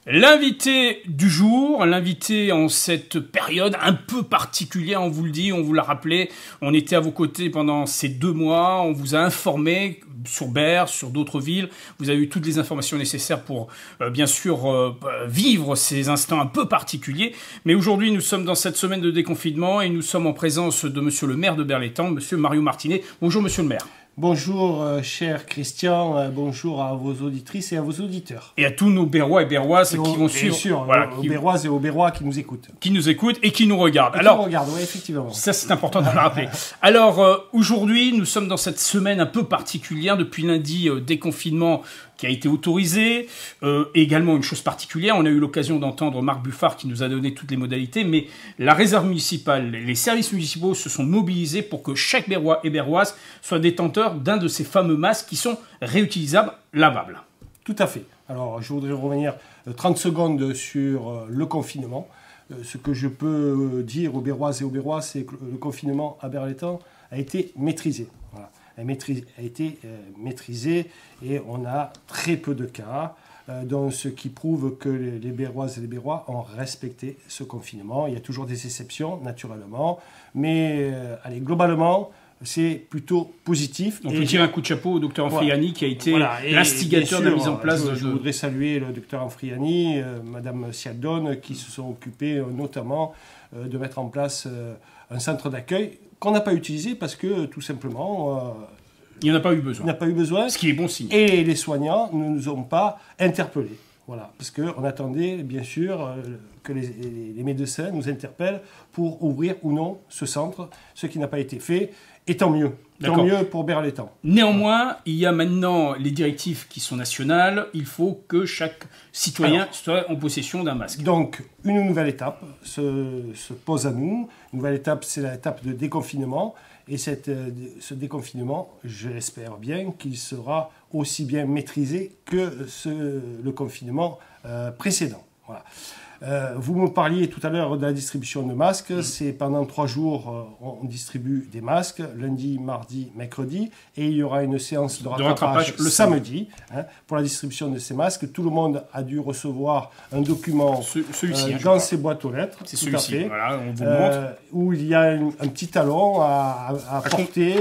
L'invité du jour, l'invité en cette période un peu particulière, on vous le dit, on vous l'a rappelé, on était à vos côtés pendant ces 2 mois, on vous a informé sur Berre, sur d'autres villes, vous avez eu toutes les informations nécessaires pour bien sûr vivre ces instants un peu particuliers, mais aujourd'hui nous sommes dans cette semaine de déconfinement et nous sommes en présence de monsieur le maire de Berre-l'Étang, monsieur Mario Martinet. Bonjour monsieur le maire. Bonjour cher Christian, bonjour à vos auditrices et à vos auditeurs. Et à tous nos Berrois et Berroises qui vont suivre. Bien sûr, voilà, aux Berroises et aux Berrois qui nous écoutent. Qui nous écoutent et qui nous regardent. Alors, qui nous regardent, oui, effectivement. Ça, c'est important de le rappeler. Alors, aujourd'hui, nous sommes dans cette semaine un peu particulière. Depuis lundi, déconfinement qui a été autorisé. Également, une chose particulière, on a eu l'occasion d'entendre Marc Buffard qui nous a donné toutes les modalités, mais la réserve municipale, les services municipaux se sont mobilisés pour que chaque Berrois et Berroise soit détenteur d'un de ces fameux masques qui sont réutilisables, lavables. Tout à fait. Alors, je voudrais revenir 30 secondes sur le confinement. Ce que je peux dire aux Berroises et aux Berrois, c'est que le confinement à Berre-l'Étang a été maîtrisé. Voilà. A été maîtrisé et on a très peu de cas, donc ce qui prouve que les Berroises et les Berrois ont respecté ce confinement. Il y a toujours des exceptions, naturellement, mais allez, globalement, c'est plutôt positif. On peut tirer un coup de chapeau au docteur Anfriani qui a été l'instigateur de la mise en place Je voudrais saluer le docteur Anfriani, madame Sialdone, qui se sont occupés notamment de mettre en place un centre d'accueil qu'on n'a pas utilisé parce que tout simplement il n'y en a pas eu besoin. Il n'y a pas eu besoin. Ce qui est bon signe. Et les soignants ne nous ont pas interpellés. Voilà, parce qu'on attendait bien sûr que les médecins nous interpellent pour ouvrir ou non ce centre, ce qui n'a pas été fait, et tant mieux. Tant mieux pour Berre-l'Étang. Néanmoins, il y a maintenant les directives qui sont nationales. Il faut que chaque citoyen soit en possession d'un masque. Donc, une nouvelle étape se pose à nous. Une nouvelle étape, c'est l'étape de déconfinement. Et ce déconfinement, je l'espère bien, qu'il sera aussi bien maîtrisé que le confinement précédent. Voilà. Vous me parliez tout à l'heure de la distribution de masques. C'est pendant 3 jours, on distribue des masques, lundi, mardi, mercredi. Et il y aura une séance de rattrapage le samedi pour la distribution de ces masques. Tout le monde a dû recevoir un document dans ses boîtes aux lettres. C'est celui-ci, voilà, on vous montre. Où il y a un petit talon à porter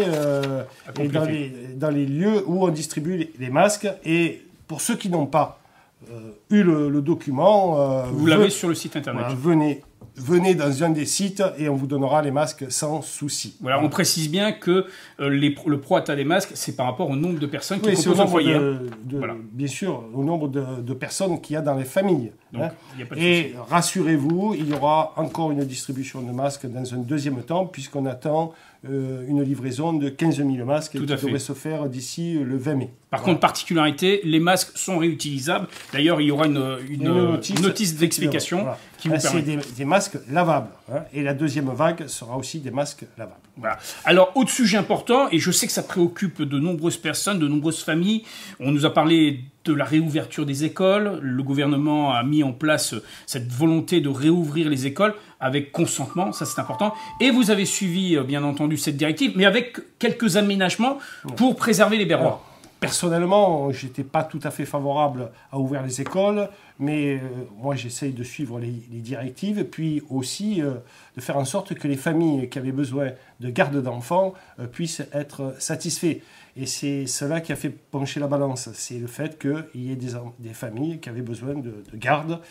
et dans les lieux où on distribue les masques. Et pour ceux qui n'ont pas eu le document... vous l'avez sur le site internet. Voilà, venez dans un des sites et on vous donnera les masques sans souci. Voilà, on précise bien que le prorata des masques, c'est par rapport au nombre de personnes qui composent un foyer. Voilà. Bien sûr, au nombre de personnes qu'il y a dans les familles. Donc, y a pas de et rassurez-vous, il y aura encore une distribution de masques dans un deuxième temps, puisqu'on attend une livraison de 15 000 masques qui devrait se faire d'ici le 20 mai. Par contre, particularité, les masques sont réutilisables. D'ailleurs, il y aura une notice d'explication qui vous permet. C'est des masques lavables. Et la deuxième vague sera aussi des masques lavables. Voilà. Alors, autre sujet important, et je sais que ça préoccupe de nombreuses personnes, de nombreuses familles. On nous a parlé de la réouverture des écoles. Le gouvernement a mis en place cette volonté de réouvrir les écoles avec consentement, ça c'est important. Et vous avez suivi, bien entendu, cette directive, mais avec quelques aménagements pour préserver les Berrois. Personnellement, je n'étais pas tout à fait favorable à ouvrir les écoles, mais moi j'essaye de suivre les directives, puis aussi de faire en sorte que les familles qui avaient besoin de garde d'enfants puissent être satisfaits. Et c'est cela qui a fait pencher la balance, c'est le fait qu'il y ait des familles qui avaient besoin de garde.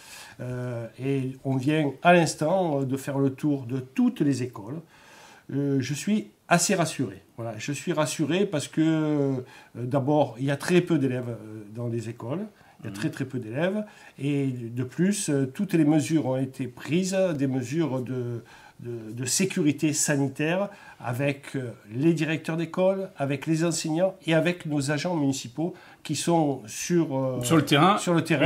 Et on vient à l'instant de faire le tour de toutes les écoles. Je suis assez rassuré. Voilà, je suis rassuré parce que d'abord, il y a très peu d'élèves dans les écoles. Il y a très peu d'élèves. Et de plus, toutes les mesures ont été prises, des mesures de sécurité sanitaire avec les directeurs d'école, avec les enseignants et avec nos agents municipaux qui sont sur le terrain.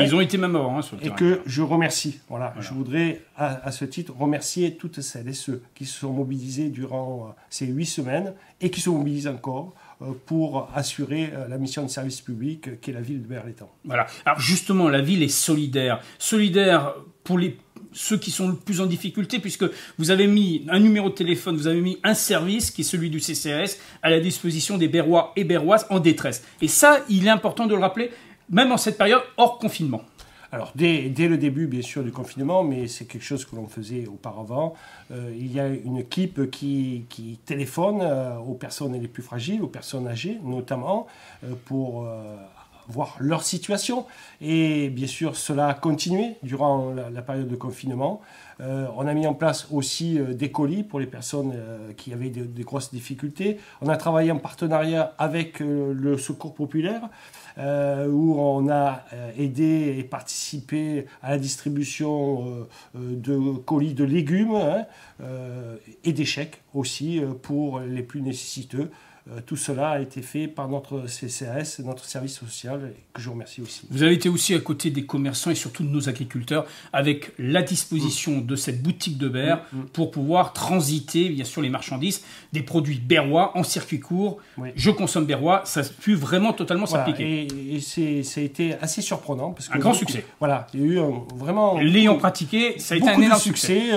Ils ont été même avant sur le terrain. Et que je remercie. Voilà. Je voudrais à ce titre remercier toutes celles et ceux qui se sont mobilisés durant ces 8 semaines et qui se mobilisent encore pour assurer la mission de service public qu'est la ville de Berre-l'Étang. Voilà. Alors justement, la ville est solidaire. Solidaire pour ceux qui sont le plus en difficulté, puisque vous avez mis un numéro de téléphone, vous avez mis un service qui est celui du CCAS à la disposition des Berrois et Berroises en détresse. Et ça, il est important de le rappeler, même en cette période hors confinement. Alors, dès le début, bien sûr, du confinement, mais c'est quelque chose que l'on faisait auparavant, il y a une équipe qui téléphone aux personnes les plus fragiles, aux personnes âgées notamment, pour voir leur situation. Et bien sûr, cela a continué durant la période de confinement. On a mis en place aussi des colis pour les personnes qui avaient des grosses difficultés. On a travaillé en partenariat avec le Secours populaire, où on a aidé et participé à la distribution de colis de légumes et des chèques aussi pour les plus nécessiteux. Tout cela a été fait par notre CCAS, notre service social, que je remercie aussi. Vous avez été aussi à côté des commerçants et surtout de nos agriculteurs avec la disposition de cette boutique de Berre pour pouvoir transiter, bien sûr, les marchandises, des produits berrois en circuit court. Oui. Je consomme berrois, ça a pu vraiment totalement s'appliquer. Et ça a été assez surprenant. Parce que un grand succès. Voilà, il y a eu vraiment... L'ayant pratiqué, ça a été un énorme succès.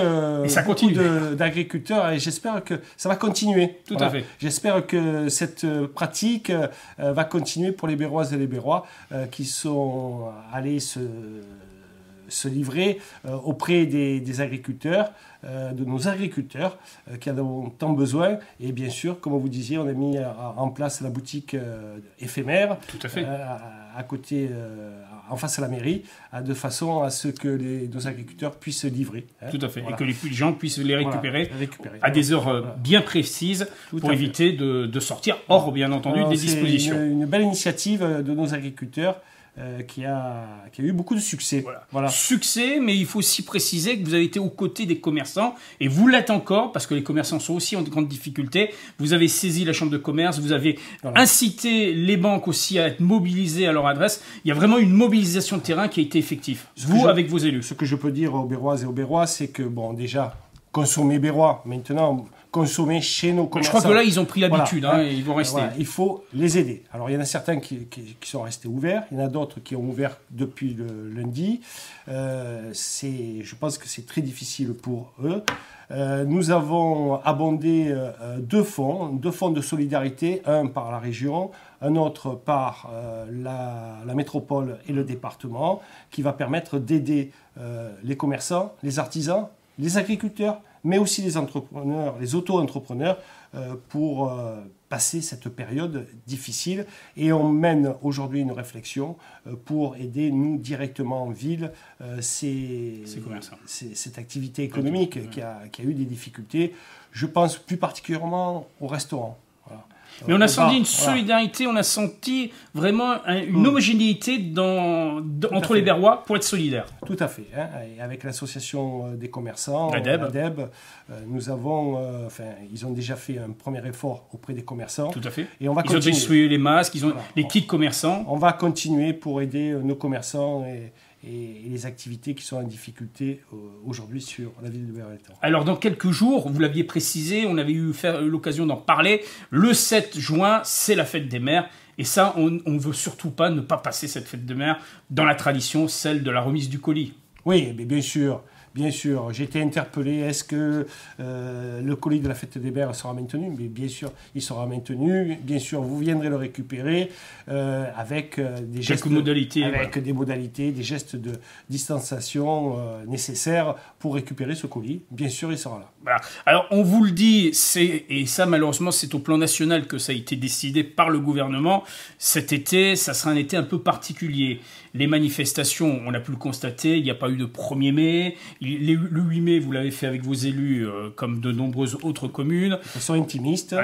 Et ça continue. D'agriculteurs, et j'espère que ça va continuer. Tout à fait. J'espère que cette pratique va continuer pour les Berroises et les Berrois qui sont allés se livrer auprès des agriculteurs, de nos agriculteurs qui en ont tant besoin. Et bien sûr, comme vous disiez, on a mis en place la boutique éphémère. Tout à fait. À côté, en face à la mairie, de façon à ce que nos agriculteurs puissent livrer. Tout à fait, voilà. Et que les gens puissent les récupérer, à des heures bien précises pour éviter de sortir hors, bien entendu, des dispositions. C'est une belle initiative de nos agriculteurs qui a eu beaucoup de succès. Voilà. Succès, mais il faut aussi préciser que vous avez été aux côtés des commerçants, et vous l'êtes encore, parce que les commerçants sont aussi en grande difficulté. Vous avez saisi la chambre de commerce, vous avez incité les banques aussi à être mobilisées à leur adresse. Il y a vraiment une mobilisation de terrain qui a été effective, avec vos élus. Ce que je peux dire aux Berroises et aux Berrois, c'est que, bon, déjà, consommer berrois, maintenant... consommer chez nos commerçants. Je crois que là, ils ont pris l'habitude, et ils vont rester. Voilà, il faut les aider. Alors, il y en a certains qui sont restés ouverts, il y en a d'autres qui ont ouvert depuis le lundi. Je pense que c'est très difficile pour eux. Nous avons abondé deux fonds de solidarité, un par la région, un autre par la métropole et le département, qui va permettre d'aider les commerçants, les artisans, les agriculteurs, mais aussi les entrepreneurs, les auto-entrepreneurs, pour passer cette période difficile. Et on mène aujourd'hui une réflexion pour aider, nous, directement en ville, cette activité économique qui a eu des difficultés. Je pense plus particulièrement aux restaurants. Voilà. Mais on a senti une solidarité, on a senti vraiment une homogénéité entre les Berrois pour être solidaires. Tout à fait. Et avec l'association des commerçants, l'ADEB, nous avons, ils ont déjà fait un premier effort auprès des commerçants. Tout à fait. Et on va ils ont distribué les masques, ils ont les kits commerçants. On va continuer pour aider nos commerçants et les activités qui sont en difficulté aujourd'hui sur la ville de Berre-et-Étang. Alors, dans quelques jours, vous l'aviez précisé, on avait eu l'occasion d'en parler, le 7 juin, c'est la fête des mères. Et ça, on ne veut surtout pas ne pas passer cette fête des mères dans la tradition, celle de la remise du colis. Oui, mais bien sûr. Bien sûr, j'ai été interpellé. Est-ce que le colis de la fête des mères sera maintenu? Mais bien sûr, il sera maintenu. Bien sûr, vous viendrez le récupérer avec des gestes, des modalités, des gestes de distanciation nécessaires pour récupérer ce colis. Bien sûr, il sera là. Voilà. Alors, on vous le dit, et ça, malheureusement, c'est au plan national que ça a été décidé par le gouvernement. Cet été, ça sera un été un peu particulier. Les manifestations, on a pu le constater, il n'y a pas eu de 1er mai. Le 8 mai, vous l'avez fait avec vos élus, comme de nombreuses autres communes. De façon intimiste.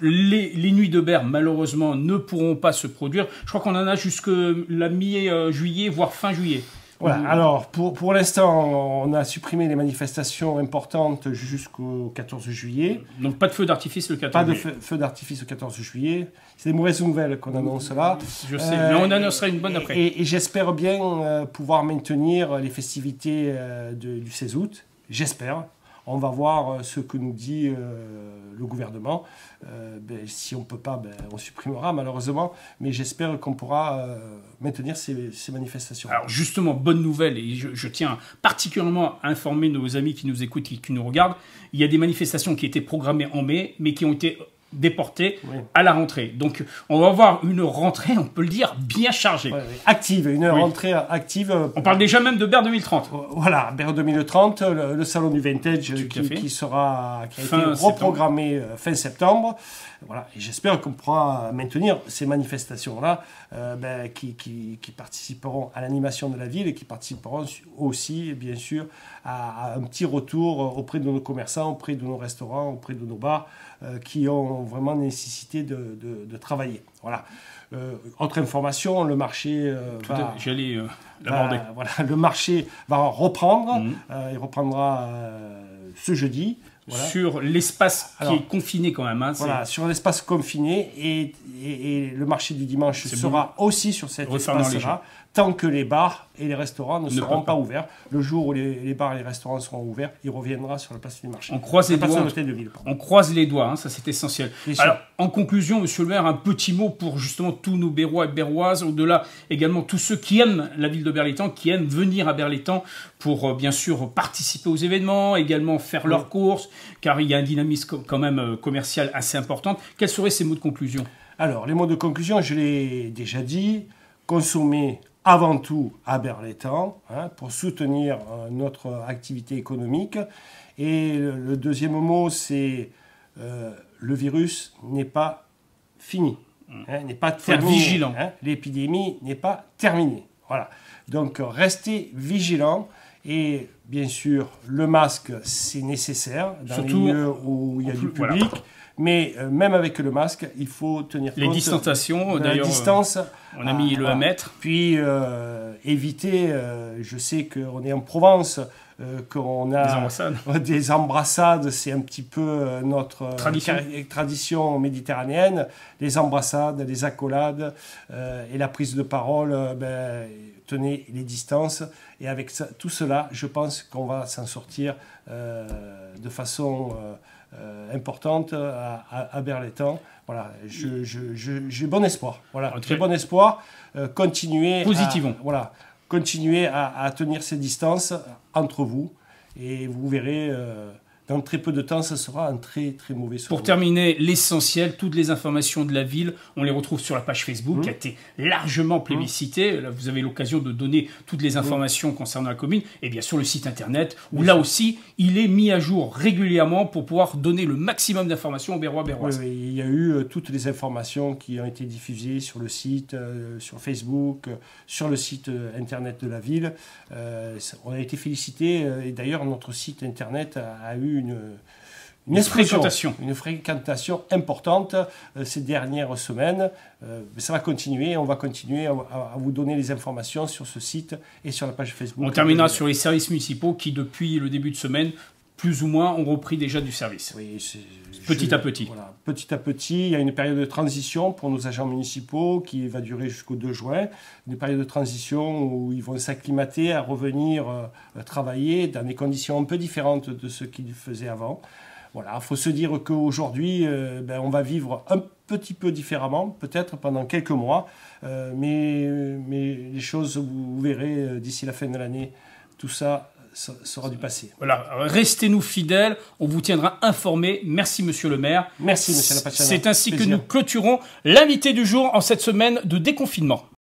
Les nuits de Berre, malheureusement, ne pourront pas se produire. Je crois qu'on en a jusque la mi-juillet, voire fin juillet. Voilà, alors pour l'instant, on a supprimé les manifestations importantes jusqu'au 14 juillet. Donc pas de feu d'artifice le 14 juillet. Pas de feu d'artifice le 14 juillet. C'est des mauvaises nouvelles qu'on annonce là. Je sais, mais on annoncera une bonne après. Et j'espère bien pouvoir maintenir les festivités du 16 août. J'espère. On va voir ce que nous dit le gouvernement. Si on ne peut pas, on supprimera malheureusement. Mais j'espère qu'on pourra maintenir ces manifestations. Alors justement, bonne nouvelle, et je tiens particulièrement à informer nos amis qui nous écoutent et qui nous regardent. Il y a des manifestations qui étaient programmées en mai, mais qui ont été déportés à la rentrée. Donc, on va avoir une rentrée, on peut le dire, bien chargée. Active, une rentrée active. On parle déjà même de Berre 2030. Voilà, Berre 2030, le salon du vintage qui a été reprogrammé fin septembre. Voilà, et j'espère qu'on pourra maintenir ces manifestations-là qui participeront à l'animation de la ville et qui participeront aussi, bien sûr, à un petit retour auprès de nos commerçants, auprès de nos restaurants, auprès de nos bars qui ont vraiment nécessité de travailler. Voilà. Autre information, le marché j'allais l'aborder. Voilà, le marché va reprendre. Il reprendra ce jeudi. Voilà. Sur l'espace qui est confiné quand même. Voilà, sur l'espace confiné et le marché du dimanche sera aussi sur cet espace-là, tant que les bars et les restaurants ne seront pas ouverts. Le jour où les bars et les restaurants seront ouverts, il reviendra sur la place du marché. On croise les doigts. On croise les doigts, ça c'est essentiel. Alors, en conclusion, monsieur le maire, un petit mot pour justement tous nos Berrois et Berroises, au-delà également tous ceux qui aiment la ville de Berlétan, qui aiment venir à Berlétan pour bien sûr participer aux événements, également faire leurs courses, car il y a un dynamisme quand même commercial assez important. Quels seraient ces mots de conclusion? Alors, les mots de conclusion, je l'ai déjà dit, consommer avant tout à Berlétan pour soutenir notre activité économique. Et le deuxième mot, c'est le virus n'est pas fini, n'est pas terminé. Vigilant. L'épidémie n'est pas terminée. Voilà. Donc, restez vigilants. Et bien sûr, le masque, c'est nécessaire dans les lieux où il y a du public. Voilà. Mais même avec le masque, il faut tenir compte les distanciations. D'ailleurs, distance. On a mis le 1 mètre. Puis éviter, je sais qu'on est en Provence, qu'on a des embrassades, c'est un petit peu notre tradition méditerranéenne. Les embrassades, les accolades et la prise de parole, tenez les distances. Et avec tout cela, je pense qu'on va s'en sortir de façon importante à Berlétan. Voilà, j'ai bon espoir. Voilà, j'ai bon espoir. Continuez. Positivons. Continuez à tenir ces distances entre vous et vous verrez. Dans très peu de temps, ça sera un très très mauvais souvenir. Pour terminer, l'essentiel, toutes les informations de la ville, on les retrouve sur la page Facebook qui a été largement plébiscitée. Là, vous avez l'occasion de donner toutes les informations concernant la commune et bien sûr le site internet où là aussi, il est mis à jour régulièrement pour pouvoir donner le maximum d'informations aux Berrois Berroises. Oui, il y a eu toutes les informations qui ont été diffusées sur le site, sur Facebook, sur le site internet de la ville. On a été félicité et d'ailleurs notre site internet a eu une fréquentation importante ces dernières semaines. Ça va continuer, on va continuer à vous donner les informations sur ce site et sur la page Facebook. On terminera sur les services municipaux qui, depuis le début de semaine, plus ou moins, ont repris déjà du service. Oui, petit à petit. Voilà, petit à petit, il y a une période de transition pour nos agents municipaux qui va durer jusqu'au 2 juin. Une période de transition où ils vont s'acclimater à revenir travailler dans des conditions un peu différentes de ce qu'ils faisaient avant. Voilà, il faut se dire qu'aujourd'hui, on va vivre un petit peu différemment, peut-être pendant quelques mois, mais les choses, vous verrez, d'ici la fin de l'année, tout ça sera du passé. Voilà, restez-nous fidèles, on vous tiendra informés. Merci monsieur le maire. Merci monsieur Lapachana. C'est ainsi que nous clôturons l'invité du jour en cette semaine de déconfinement.